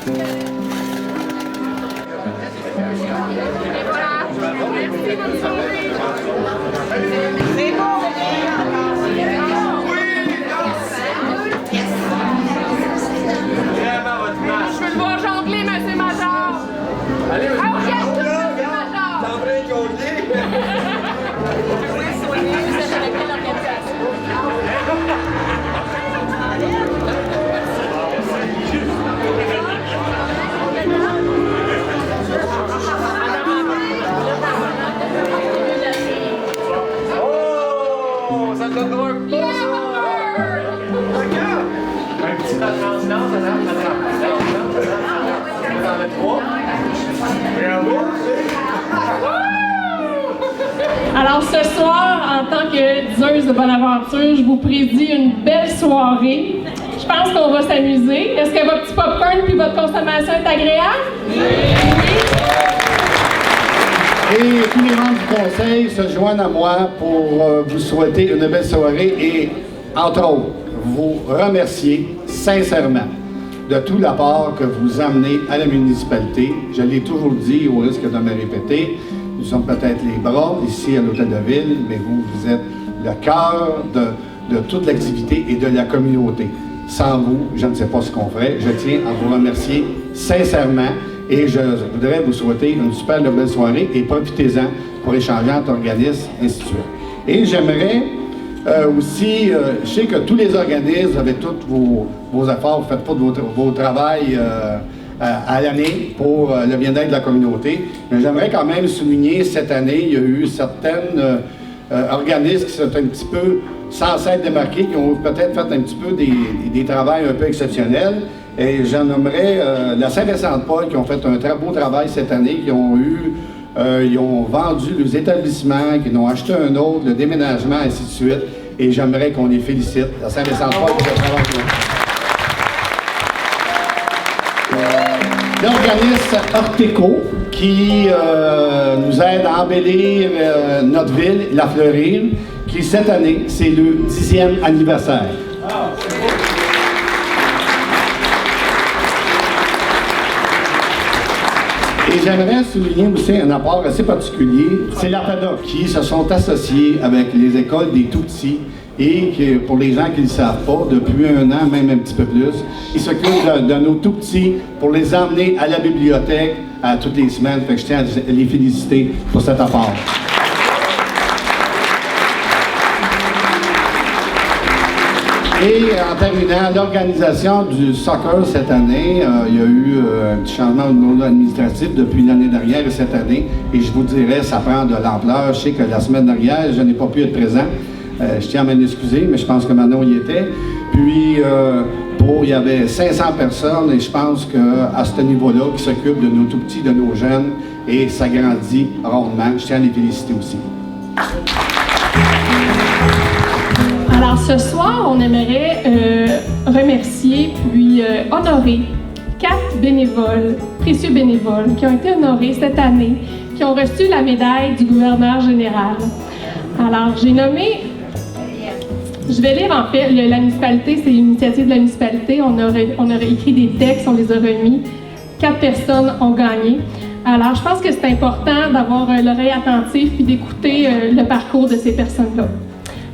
Je veux le voir jongler, monsieur Major! Allez, monsieur Major! T'en prie, jongler! Oh, ça te donne droit un coup, ça! Un petit transdanse, madame. Vous en êtes trois. Bravo! Alors ce soir, en tant que diseuse de bonne aventure, je vous prédis une belle soirée. Je pense qu'on va s'amuser. Est-ce que votre petit popcorn puis votre consommation est agréable? Oui! Et tous les membres du conseil se joignent à moi pour vous souhaiter une belle soirée et, entre autres, vous remercier sincèrement de tout l'apport que vous amenez à la municipalité. Je l'ai toujours dit, au risque de me répéter, nous sommes peut-être les bras ici à l'Hôtel de Ville, mais vous êtes le cœur de toute l'activité et de la communauté. Sans vous, je ne sais pas ce qu'on ferait. Je tiens à vous remercier sincèrement et je voudrais vous souhaiter une super belle soirée et profitez-en pour échanger entre organismes, ainsi de suite. Et j'aimerais aussi, je sais que tous les organismes, vous avez tous vos efforts, vous faites pas vos travail à l'année pour le bien-être de la communauté, mais j'aimerais quand même souligner cette année, il y a eu certains organismes qui sont un petit peu sans s'être démarqués, qui ont peut-être fait un petit peu des travails un peu exceptionnels. Et j'en nommerais la Saint-Vincent-de-Paul qui ont fait un très beau travail cette année, qui ont ils ont vendu les établissements, qui en ont acheté un autre, le déménagement, ainsi de suite. Et j'aimerais qu'on les félicite, la Saint-Vincent-de-Paul pour ce travail. L'organisme Orteco qui nous aide à embellir notre ville, la fleurir, qui cette année, c'est le 10e anniversaire. Et j'aimerais souligner aussi un apport assez particulier, c'est la PADOC qui se sont associés avec les écoles des tout-petits et que, pour les gens qui ne le savent pas, depuis un an, même un petit peu plus, ils s'occupent de nos tout-petits pour les emmener à la bibliothèque toutes les semaines. Fait que je tiens à les féliciter pour cet apport. Et en terminant, l'organisation du soccer cette année, il y a eu un petit changement au niveau administratif depuis l'année dernière et cette année. Et je vous dirais, ça prend de l'ampleur. Je sais que la semaine dernière, je n'ai pas pu être présent. Je tiens à m'en excuser, mais je pense que Manon y était. Puis, il y avait 500 personnes et je pense qu'à ce niveau-là, qui s'occupent de nos tout-petits, de nos jeunes, et ça grandit rondement. Je tiens à les féliciter aussi. Alors ce soir, on aimerait remercier puis honorer 4 bénévoles, précieux bénévoles, qui ont été honorés cette année, qui ont reçu la médaille du gouverneur général. Alors j'ai nommé, je vais lire en fait, la municipalité, c'est une initiative de la municipalité, on a écrit des textes, on les a remis, 4 personnes ont gagné. Alors je pense que c'est important d'avoir l'oreille attentive puis d'écouter le parcours de ces personnes-là.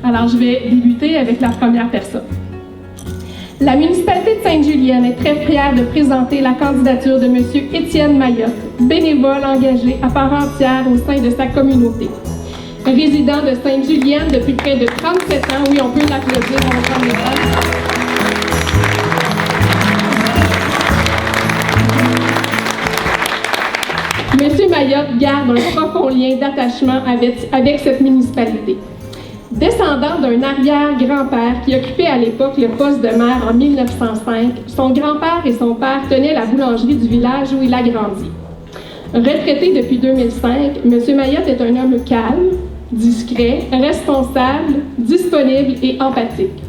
Alors, je vais débuter avec la première personne. La municipalité de Sainte-Julienne est très fière de présenter la candidature de M. Étienne Mayotte, bénévole engagé à part entière au sein de sa communauté. Résident de Sainte-Julienne depuis près de 37 ans, oui, on peut l'applaudir, on va prendre le temps. M. Mayotte garde un profond lien d'attachement avec cette municipalité. Descendant d'un arrière-grand-père qui occupait à l'époque le poste de maire en 1905, son grand-père et son père tenaient la boulangerie du village où il a grandi. Retraité depuis 2005, M. Mayotte est un homme calme, discret, responsable, disponible et empathique.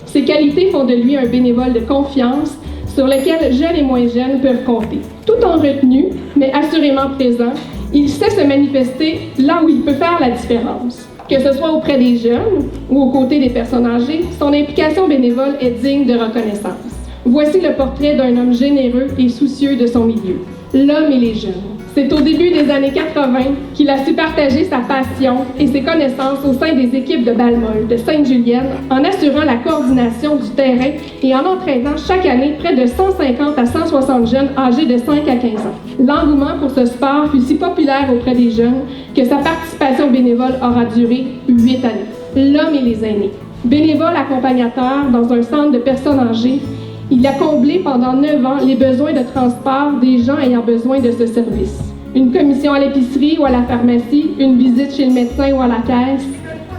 Ces qualités font de lui un bénévole de confiance sur lequel jeunes et moins jeunes peuvent compter. Tout en retenue, mais assurément présent, il sait se manifester là où il peut faire la différence. Que ce soit auprès des jeunes ou aux côtés des personnes âgées, son implication bénévole est digne de reconnaissance. Voici le portrait d'un homme généreux et soucieux de son milieu. L'homme et les jeunes. C'est au début des années 80 qu'il a su partager sa passion et ses connaissances au sein des équipes de Balmol, de Sainte-Julienne, en assurant la coordination du terrain et en entraînant chaque année près de 150 à 160 jeunes âgés de 5 à 15 ans. L'engouement pour ce sport fut si populaire auprès des jeunes que sa participation bénévole aura duré 8 années. L'homme et les aînés. Bénévole accompagnateur dans un centre de personnes âgées, il a comblé pendant 9 ans les besoins de transport des gens ayant besoin de ce service. Une commission à l'épicerie ou à la pharmacie, une visite chez le médecin ou à la caisse.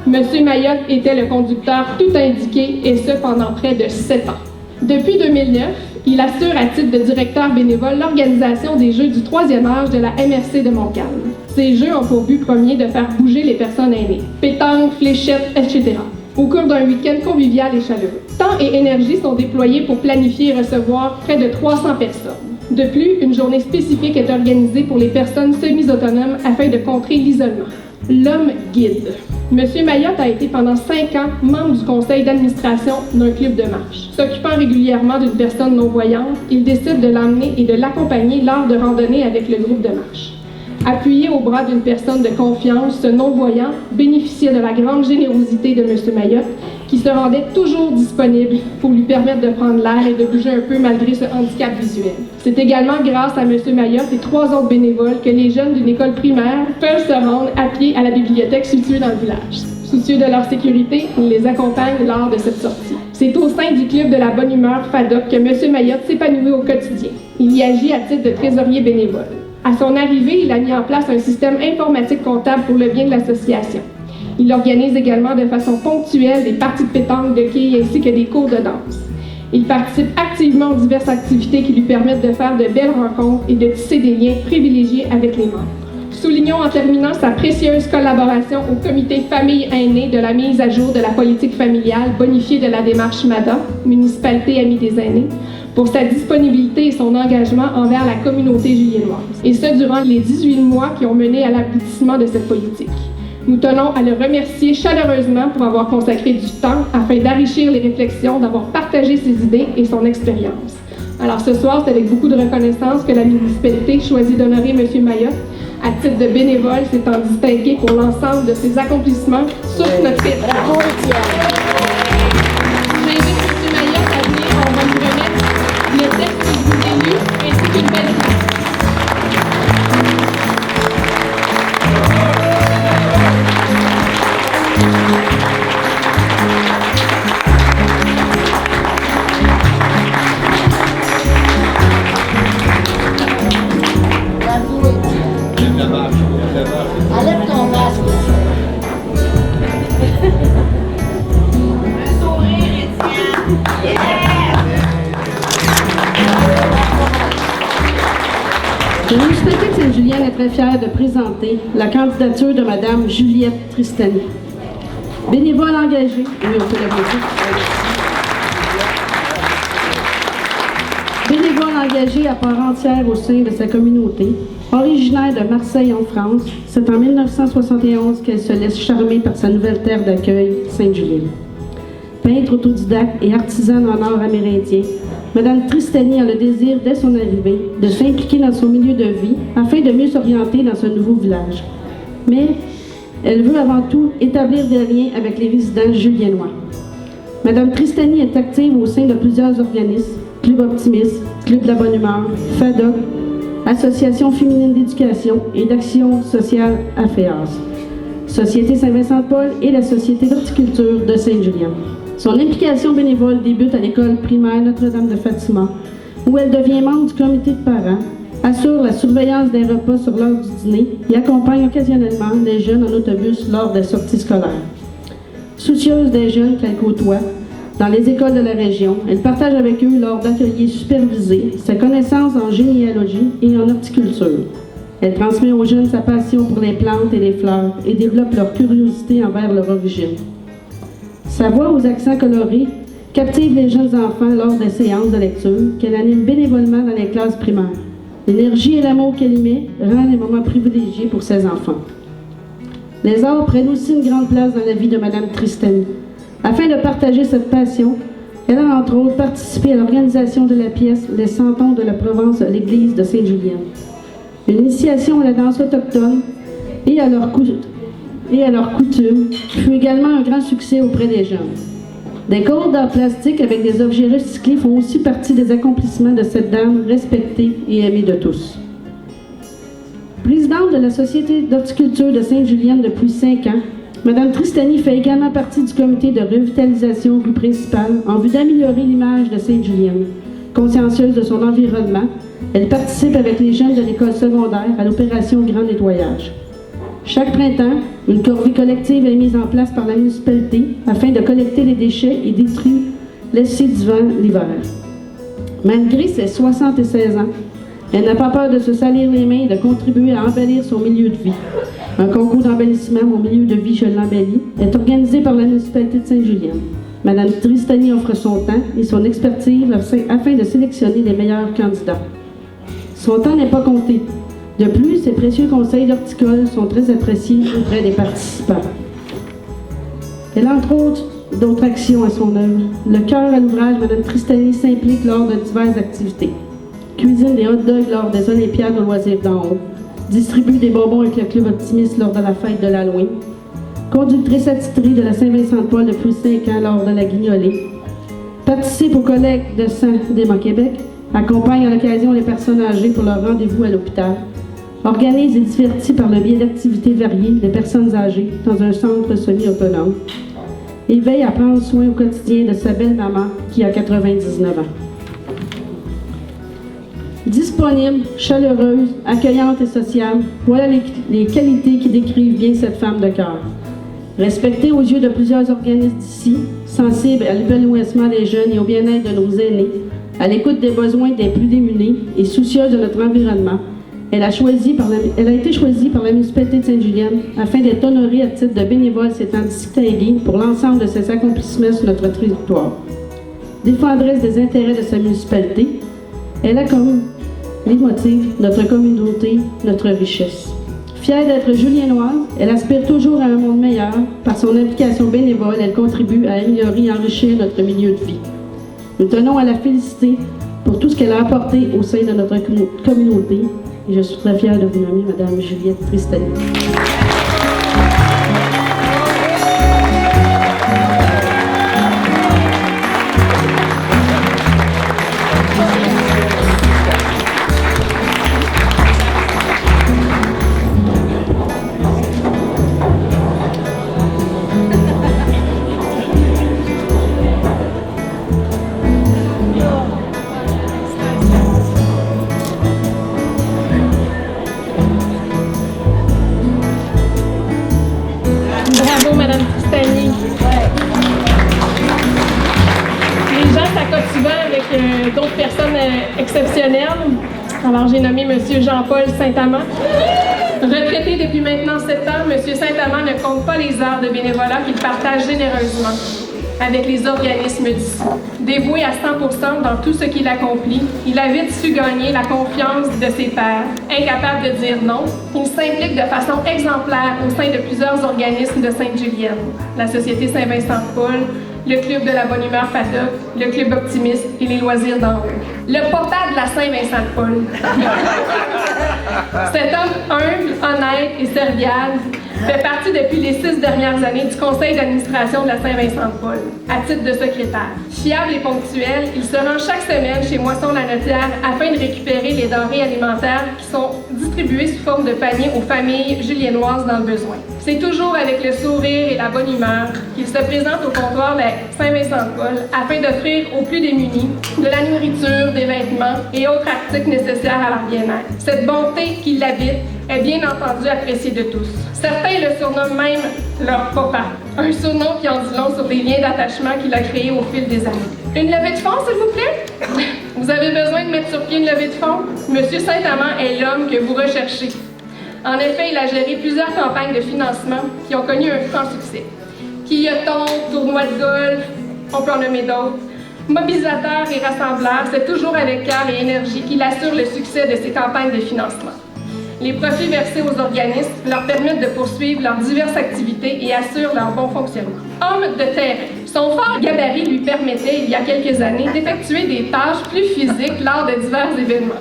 Monsieur Mayotte était le conducteur tout indiqué, et ce pendant près de 7 ans. Depuis 2009, il assure à titre de directeur bénévole l'organisation des Jeux du 3e âge de la MRC de Montcalm. Ces Jeux ont pour but premier de faire bouger les personnes aînées. Pétanque, fléchettes, etc. Au cours d'un week-end convivial et chaleureux. Temps et énergie sont déployés pour planifier et recevoir près de 300 personnes. De plus, une journée spécifique est organisée pour les personnes semi-autonomes afin de contrer l'isolement. L'homme guide. Monsieur Mayotte a été pendant 5 ans membre du conseil d'administration d'un club de marche. S'occupant régulièrement d'une personne non-voyante, il décide de l'emmener et de l'accompagner lors de randonnées avec le groupe de marche. Appuyé au bras d'une personne de confiance, ce non-voyant bénéficiait de la grande générosité de M. Mayotte, qui se rendait toujours disponible pour lui permettre de prendre l'air et de bouger un peu malgré ce handicap visuel. C'est également grâce à M. Mayotte et 3 autres bénévoles que les jeunes d'une école primaire peuvent se rendre à pied à la bibliothèque située dans le village. Soucieux de leur sécurité, il les accompagne lors de cette sortie. C'est au sein du club de la bonne humeur FADOC que M. Mayotte s'épanouit au quotidien. Il y agit à titre de trésorier bénévole. À son arrivée, il a mis en place un système informatique comptable pour le bien de l'association. Il organise également de façon ponctuelle des parties de pétanque, de quilles ainsi que des cours de danse. Il participe activement aux diverses activités qui lui permettent de faire de belles rencontres et de tisser des liens privilégiés avec les membres. Soulignons en terminant sa précieuse collaboration au comité Famille Aînée de la mise à jour de la politique familiale bonifiée de la démarche MADA, Municipalité Amie des Aînés, pour sa disponibilité et son engagement envers la communauté juliennoise, et ce durant les 18 mois qui ont mené à l'aboutissement de cette politique. Nous tenons à le remercier chaleureusement pour avoir consacré du temps afin d'enrichir les réflexions, d'avoir partagé ses idées et son expérience. Alors ce soir, c'est avec beaucoup de reconnaissance que la municipalité choisit d'honorer M. Mayotte. À titre de bénévole, s'étant distingué pour l'ensemble de ses accomplissements sur notre territoire. Bravo, Étienne. J'invite M. Mayotte à venir, on va lui remettre le texte que je vous ai lu ainsi qu'une belle phrase. Bravo, Étienne. Enlève ton masque. Un sourire, Étienne. La municipalité de Sainte-Julienne est très fière de présenter la candidature de Mme Juliette Tristani. Bénévole engagée, oui, on peut l'applaudir. Bénévole engagée à part entière au sein de sa communauté, originaire de Marseille en France, c'est en 1971 qu'elle se laisse charmer par sa nouvelle terre d'accueil, Sainte-Julienne. Peintre autodidacte et artisane en art amérindien, Mme Tristani a le désir, dès son arrivée, de s'impliquer dans son milieu de vie afin de mieux s'orienter dans ce nouveau village. Mais elle veut avant tout établir des liens avec les résidents juliennois. Mme Tristani est active au sein de plusieurs organismes, Club Optimiste, Club de la Bonne Humeur, FADOC, Association féminine d'éducation et d'action sociale AFEAS, Société Saint-Vincent-de-Paul et la Société d'horticulture de Sainte-Julienne. Son implication bénévole débute à l'école primaire Notre-Dame de Fatima, où elle devient membre du comité de parents, assure la surveillance des repas sur l'heure du dîner et accompagne occasionnellement les jeunes en autobus lors des sorties scolaires. Soucieuse des jeunes qu'elle côtoie dans les écoles de la région, elle partage avec eux lors d'ateliers supervisés sa connaissance en généalogie et en horticulture. Elle transmet aux jeunes sa passion pour les plantes et les fleurs et développe leur curiosité envers leur origine. Sa voix aux accents colorés captive les jeunes enfants lors des séances de lecture qu'elle anime bénévolement dans les classes primaires. L'énergie et l'amour qu'elle y met rend les moments privilégiés pour ses enfants. Les arts prennent aussi une grande place dans la vie de Mme Tristani. Afin de partager cette passion, Elle a entre autres participé à l'organisation de la pièce Les Santons de la Provence à l'église de Sainte-Julienne. Une initiation à la danse autochtone et à leur coutume fut également un grand succès auprès des jeunes. Des cours d'art plastique avec des objets recyclés font aussi partie des accomplissements de cette dame respectée et aimée de tous. Présidente de la Société d'horticulture de Sainte-Julienne depuis 5 ans, Mme Tristany fait également partie du comité de revitalisation rue principale en vue d'améliorer l'image de Sainte-Julienne. Consciencieuse de son environnement, elle participe avec les jeunes de l'école secondaire à l'opération Grand Nettoyage. Chaque printemps, une corvée collective est mise en place par la municipalité afin de collecter les déchets et détruire laissés du vent l'hiver. Malgré ses 76 ans, elle n'a pas peur de se salir les mains et de contribuer à embellir son milieu de vie. Un concours d'embellissement au milieu de vie Je l'embellis est organisé par la municipalité de Sainte-Julienne. Mme Tristany offre son temps et son expertise afin de sélectionner les meilleurs candidats. Son temps n'est pas compté. De plus, ses précieux conseils d'horticole sont très appréciés auprès des participants. Elle a entre autres d'autres actions à son œuvre. Le cœur à l'ouvrage, Mme Tristany s'implique lors de diverses activités. Cuisine des hot dogs lors des Olympiades aux loisirs d'en haut. Distribue des bonbons avec le Club Optimiste lors de la fête de l'Halloween. Conductrice attitrée de la Saint-Vincent-de-Paul depuis 5 ans lors de la Guignolée. Participe aux collectes de sang d'Emma Québec. Accompagne à l'occasion les personnes âgées pour leur rendez-vous à l'hôpital. Organise et divertit par le biais d'activités variées les personnes âgées dans un centre semi-autonome. Et veille à prendre soin au quotidien de sa belle maman qui a 99 ans. Disponible, chaleureuse, accueillante et sociable, voilà les qualités qui décrivent bien cette femme de cœur. Respectée aux yeux de plusieurs organismes d'ici, sensible à l'épanouissement des jeunes et au bien-être de nos aînés, à l'écoute des besoins des plus démunis et soucieuse de notre environnement, elle a été choisie par la municipalité de Sainte-Julienne afin d'être honorée à titre de bénévole s'étant distinguée pour l'ensemble de ses accomplissements sur notre territoire. Défendresse des intérêts de sa municipalité, elle a comme les motifs notre communauté, notre richesse. Fière d'être juliennoise, elle aspire toujours à un monde meilleur. Par son implication bénévole, elle contribue à améliorer et enrichir notre milieu de vie. Nous tenons à la féliciter pour tout ce qu'elle a apporté au sein de notre communauté. Et je suis très fière de vous nommer Mme Juliette Tristany. Bravo, Mme Tristany. Les gens s'accotent souvent avec d'autres personnes exceptionnelles. Alors, j'ai nommé M. Jean-Paul Saint-Amand. Retraité depuis maintenant 7 ans, M. Saint-Amand ne compte pas les heures de bénévolat qu'il partage généreusement avec les organismes d'ici. Dévoué à 100% dans tout ce qu'il accomplit, il a vite su gagner la confiance de ses pairs. Incapable de dire non, il s'implique de façon exemplaire au sein de plusieurs organismes de Sainte-Julienne, la Société Saint-Vincent-de-Paul, le Club de la Bonne Humeur Patoc, le Club Optimiste et les loisirs d'en haut. Le papa de la Saint-Vincent-de-Paul. Cet homme humble, honnête et serviable fait partie depuis les 6 dernières années du conseil d'administration de la Saint-Vincent-de-Paul, à titre de secrétaire. Fiable et ponctuel, il se rend chaque semaine chez Moisson-la-Notière afin de récupérer les denrées alimentaires qui sont distribuées sous forme de paniers aux familles juliennoises dans le besoin. C'est toujours avec le sourire et la bonne humeur qu'il se présente au comptoir de la Saint-Vincent-de-Paul afin d'offrir aux plus démunis de la nourriture, des vêtements et autres articles nécessaires à leur bien-être. Cette bonté qui l'habite est bien entendu appréciée de tous. Certains le surnomment même leur papa, un surnom qui en dit long sur les liens d'attachement qu'il a créés au fil des années. Une levée de fonds, s'il vous plaît? Vous avez besoin de mettre sur pied une levée de fonds? Monsieur Saint-Amand est l'homme que vous recherchez. En effet, il a géré plusieurs campagnes de financement qui ont connu un franc succès. Quilloton, tournoi de golf, on peut en nommer d'autres. Mobilisateur et rassembleur, c'est toujours avec cœur et énergie qu'il assure le succès de ces campagnes de financement. Les profits versés aux organismes leur permettent de poursuivre leurs diverses activités et assurent leur bon fonctionnement. Homme de terrain, Son fort gabarit lui permettait, il y a quelques années, d'effectuer des tâches plus physiques lors de divers événements.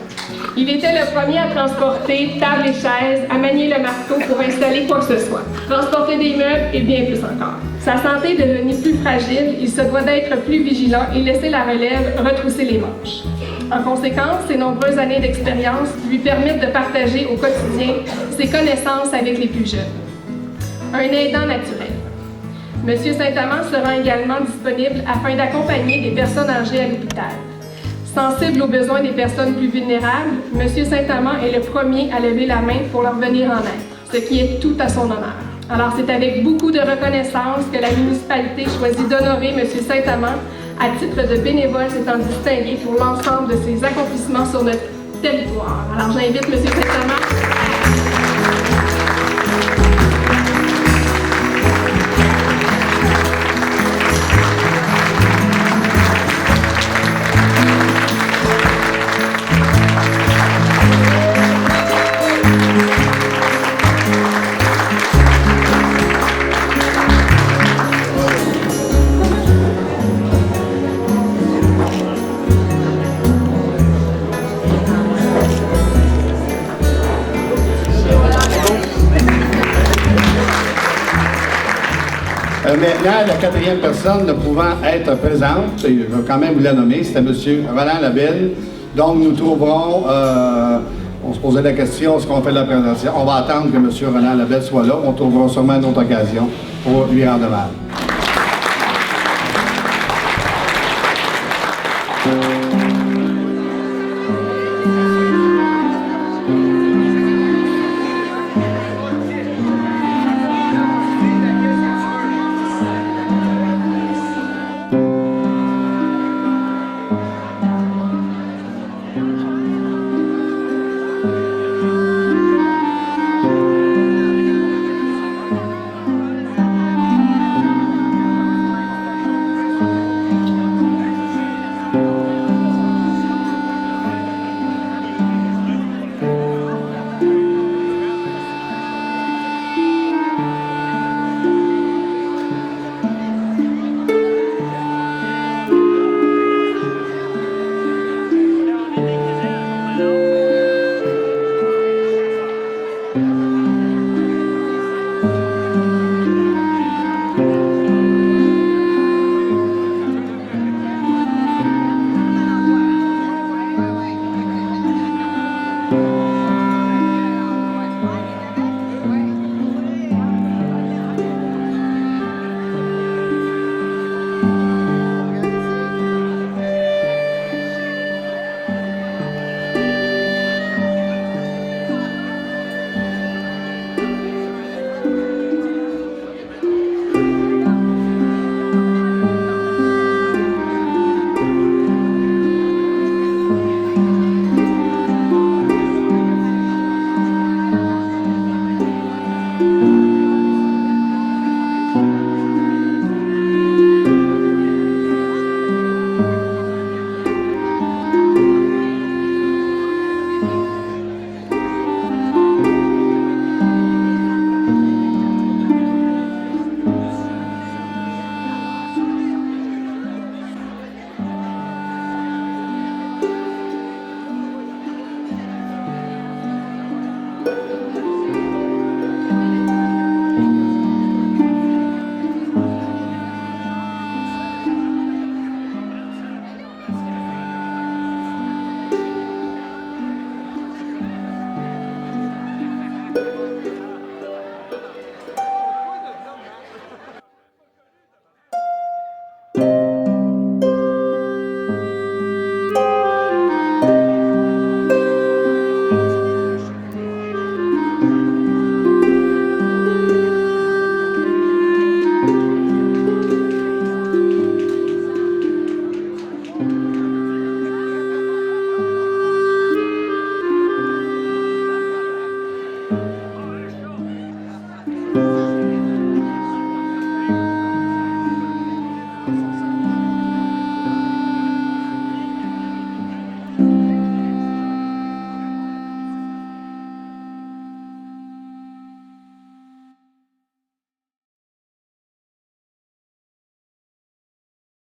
Il était le premier à transporter tables et chaises, à manier le marteau pour installer quoi que ce soit, transporter des meubles et bien plus encore. Sa santé devenue plus fragile, il se doit d'être plus vigilant et laisser la relève retrousser les manches. En conséquence, ses nombreuses années d'expérience lui permettent de partager au quotidien ses connaissances avec les plus jeunes. Un aidant naturel. Monsieur Saint-Amand sera également disponible afin d'accompagner des personnes âgées à l'hôpital. Sensible aux besoins des personnes plus vulnérables, Monsieur Saint-Amand est le premier à lever la main pour leur venir en aide, ce qui est tout à son honneur. Alors c'est avec beaucoup de reconnaissance que la municipalité choisit d'honorer Monsieur Saint-Amand à titre de bénévole s'étant distingué pour l'ensemble de ses accomplissements sur notre territoire. Alors j'invite Monsieur Saint-Amand. Maintenant, la quatrième personne ne pouvant être présente, je vais quand même vous la nommer, c'était M. Roland Labelle. Donc, nous trouverons, on se posait la question, est-ce qu'on fait la présentation? On va attendre que M. Roland Labelle soit là. On trouvera sûrement une autre occasion pour lui rendre hommage.